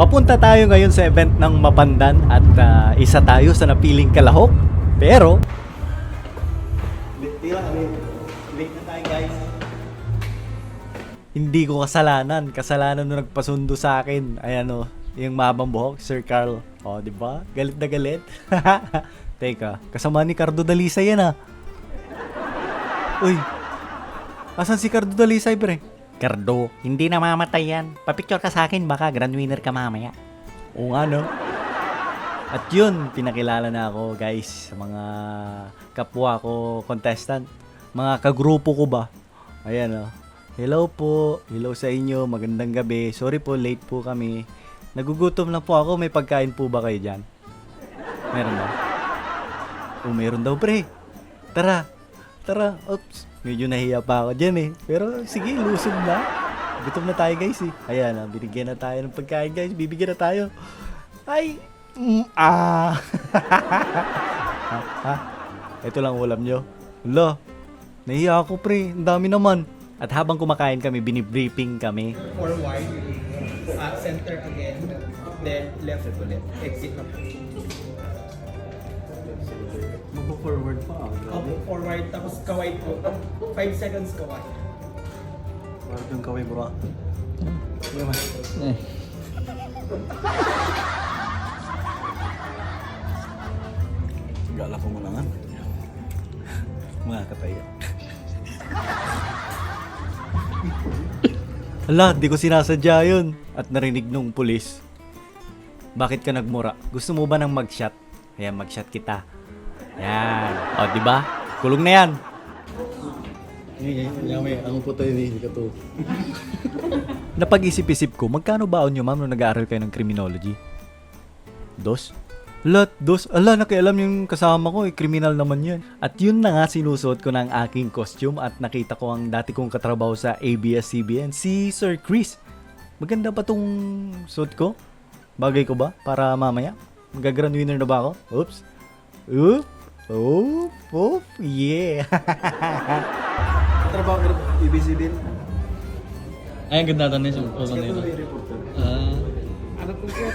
Papunta tayo ngayon sa event ng Mapandan at isa tayo sa napiling kalahok. Pero late na tayo guys. Hindi ko kasalanan. Kasalanan nung nagpasundo sa akin. Ayan o, yung mahabang buhok, Sir Carl. O, di ba? Galit na galit. Teka, kasama ni Cardo Dalisay yan Uy, asan si Cardo Dalisay pre? Cardo, hindi na mamatay yan. Papicture ka sa akin, baka grand winner ka mamaya. Oo nga no. At yun, pinakilala na ako guys sa mga kapwa ko contestant. Mga kagrupo ko ba? Ayan Hello po, hello sa inyo, magandang gabi. Sorry po, late po kami. Nagugutom lang po ako, may pagkain po ba kayo dyan? Meron ba? Meron daw pre. Tara, oops. Medyo nahiya pa ako dyan Pero sige, lusog na. Gutom na tayo guys Ayan binigyan na tayo ng pagkain guys. Bibigyan na tayo. Ay, Ito lang ulam nyo. Hala, nahiya ako pre. Ang dami naman. At habang kumakain kami, binibriefing kami. Forward, center again, then left ulit. Exit na po. Mag-forward pa Opo, forward, tapos kaway po. 5 seconds kaway. Forward yung kaway bro. Gala ko mo naman. Mga kataya. Hala, di ko sinasadya yun. At narinig nung pulis. Bakit ka nagmura? Gusto mo ba ng mag-shot? Ayan, mag-shot kita. Yan. O, diba? Kulong na yan. Ang puto yun, hindi ka to. Napag-isip-isip ko, magkano baon nyo, ma'am, nung nag-aaral kayo ng criminology? Dos? Dos? Ala, nakialam yung kasama ko, kriminal naman yan. At yun na nga, sinusuot ko ng aking costume at nakita ko ang dati kong katrabaho sa ABS-CBN, si Sir Chris. Maganda ba tong suit ko? Bagay ko ba? Para mamaya? Mag-grand winner na ba ako? Oops. Yeah. Trabaho ko ABS-CBN. Ay, ang ganda na yung Kasi nito. ito may reporter. Ano po siya?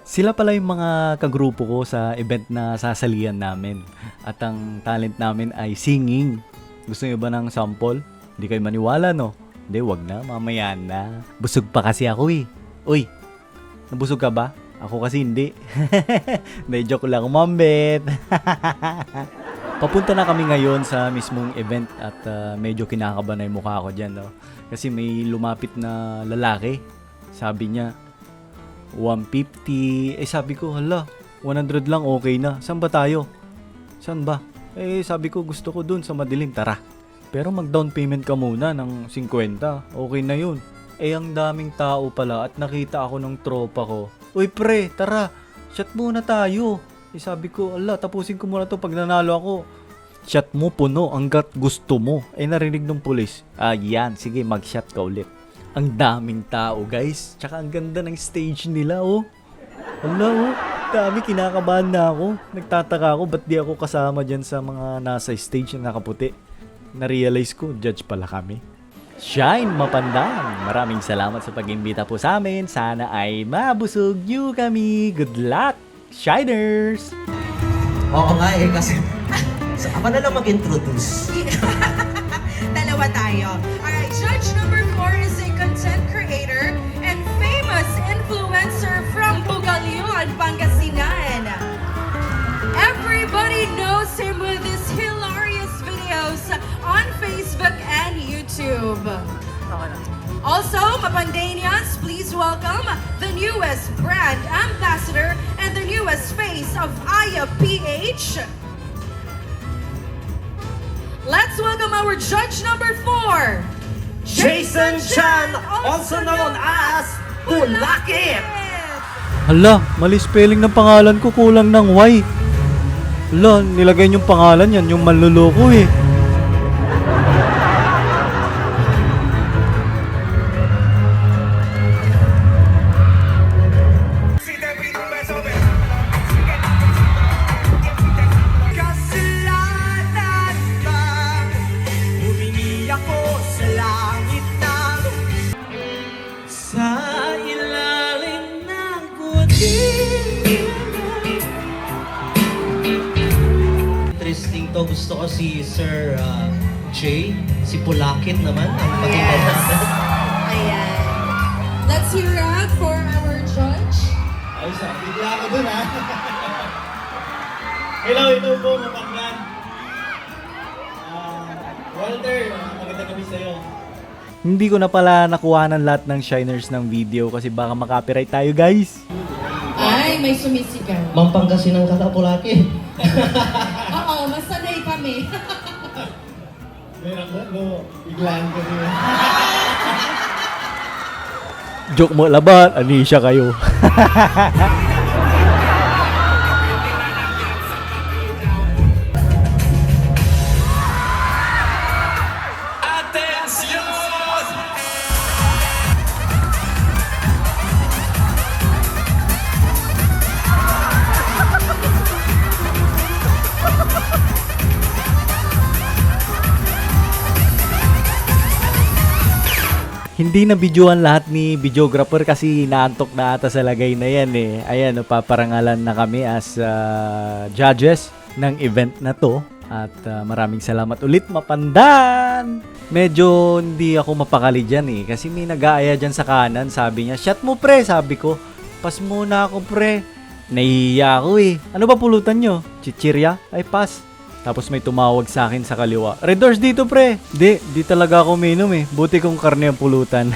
Sila pala yung mga kagrupo ko sa event na sasalian namin. At ang talent namin ay singing. Gusto niyo ba ng sample? Hindi kayo maniwala, no? Hindi, wag na. Mamaya na. Busog pa kasi ako Uy, nabusog ka ba? Ako kasi hindi. May joke lang, mambet. Papunta na kami ngayon sa mismong event at medyo kinakabahan na yung mukha ko dyan, no? Kasi may lumapit na lalaki. Sabi niya, 150. Sabi ko, hala, 100 lang, okay na. Saan ba tayo? Saan ba? Sabi ko, gusto ko dun sa madilim. Tara. Pero mag-down payment ka muna ng 50. Okay na yun. Ang daming tao pala at nakita ako ng tropa ko. Uy pre, tara, shot muna tayo. Sabi ko, ala, tapusin ko muna to pag nanalo ako. Shot mo puno hanggat gusto mo. Narinig ng pulis. Yan, sige, mag-shot ka ulit. Ang daming tao guys. Tsaka ang ganda ng stage nila Ala dami, kinakabahan na ako. Nagtataka ako, ba't di ako kasama dyan sa mga nasa stage na nakaputi. Na-realize ko, judge pala kami. Shine Mapandan! Maraming salamat sa pag-imbita po sa amin. Sana ay mabusog nyo kami. Good luck, Shiners! Oo nga kasi ako na lang mag-introduce. Dalawa tayo. Alright, judge number 4 is a content creator and famous influencer from Bugalion, Pangasinan. Everybody knows him with his hilarious videos on Facebook and YouTube. Also, Mapandanians, please welcome the newest brand ambassador and the newest face of Aya PH. Let's welcome our judge number 4, Jason Chan, also known as Pulakit. Hala, mali spelling ng pangalan ko, kulang ng Y. Hala, nilagay yung pangalan yan, yung manluloko Kasalanan ba? Humingi ako sa langit ng dito. Gusto ko si Sir Jay, si Pulakit naman, ang pakinggan Yes. natin. Ayan. Let's hear out for our judge. Ay, sa bigla ako dun ha. Hello, ito po, mapanggan. Walter, maganda kami sa'yo. Hindi ko na pala nakuha ng lahat ng shiners ng video kasi baka makapiright tayo guys. Ay, may sumisigaw. Mampangasinan ka na, Pulakit. Oo, masanay kami. Meron ko, no, biglaan ko rin. Joke mo laban, Anisha kayo. Hindi na videoan lahat ni videographer kasi naantok na ata sa lagay na yan eh. Ayan, paparangalan na kami as judges ng event na to. At maraming salamat ulit, Mapandan! Medyo hindi ako mapakali dyan eh. Kasi may nag-aaya dyan sa kanan. Sabi niya, shot mo pre! Sabi ko, pass muna ako pre. Nahihiya ako eh. Ano ba pulutan nyo? Chichirya? Ay, pass. Tapos may tumawag sa akin sa kaliwa. Red doors dito pre. Di talaga ako minom eh. Buti kong karne ang pulutan.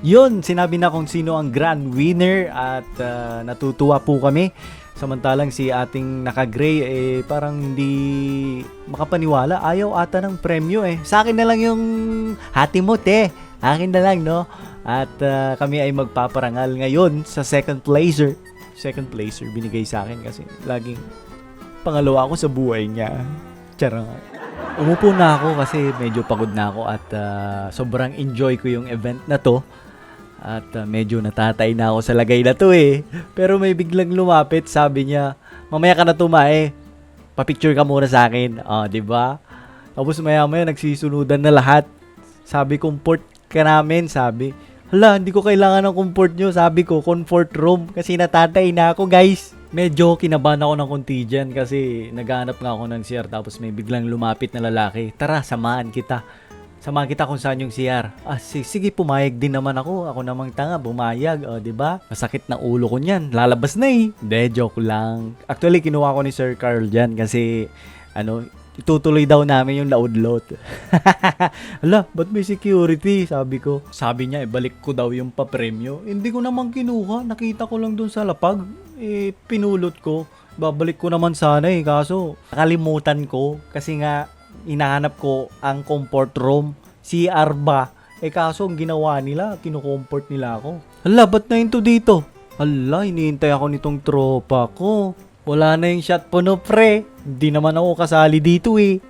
Yun, sinabi na kung sino ang grand winner at natutuwa po kami. Samantalang si ating naka-gray eh parang hindi makapaniwala. Ayaw ata ng premyo eh. Sa akin na lang yung hati mo te. Akin na lang no. At kami ay magpaparangal ngayon sa second placer. Second placer binigay sa akin kasi laging pangalawa ako sa buhay niya. Charot. Umupo na ako kasi medyo pagod na ako at sobrang enjoy ko yung event na to. At medyo natatay na ako sa lagay na to eh. Pero may biglang lumapit, sabi niya, mamaya ka na tumae. Pa-picture ka muna sa akin. Di ba? Tapos maya-maya nagsisunudan na lahat. Sabi, comfort ka namin, sabi. Hala, hindi ko kailangan ng comfort nyo. Sabi ko, comfort room. Kasi natatay na ako, guys. Medyo kinabahan ako ng konti dyan kasi naghahanap nga ako ng CR tapos may biglang lumapit na lalaki. Tara, samahan kita. Samahan kita kung saan yung CR. Sige, pumayag din naman ako. Ako namang tanga, bumayag. Diba? Masakit na ulo ko niyan. Lalabas na eh. Hindi, joke lang. Actually, kinuha ko ni Sir Carl dyan kasi, itutuloy daw namin yung laudlot. Hala, ba't may security? Sabi ko. Sabi niya, balik ko daw yung papremyo. Hindi ko naman kinuha. Nakita ko lang dun sa lapag. Pinulot ko. Babalik ko naman sana eh. Kaso, nakalimutan ko. Kasi nga, inahanap ko ang comfort room. CR ba? Kaso, ang ginawa nila, kinukomfort nila ako. Hala, ba't na yun to dito? Hala, hinihintay ako nitong tropa ko. Wala na yung shot po no pre. Hindi naman ako kasali dito eh.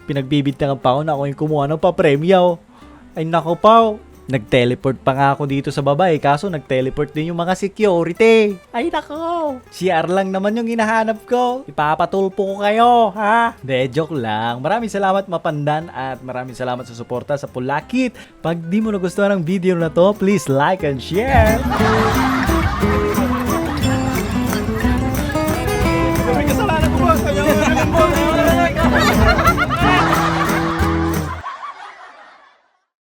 Pinagbibintangan pa ako na ako yung kumuha ng papremyaw. Ay nako pa. Nag-teleport pa nga ako dito sa baba eh. Kaso nag-teleport din yung mga security. Ay nako. CR lang naman yung hinahanap ko. Ipapatulpo ko kayo ha. De, joke lang. Maraming salamat Mapandan at maraming salamat sa suporta sa Pulakit. Pag di mo nagustuhan ang video na to, please like and share.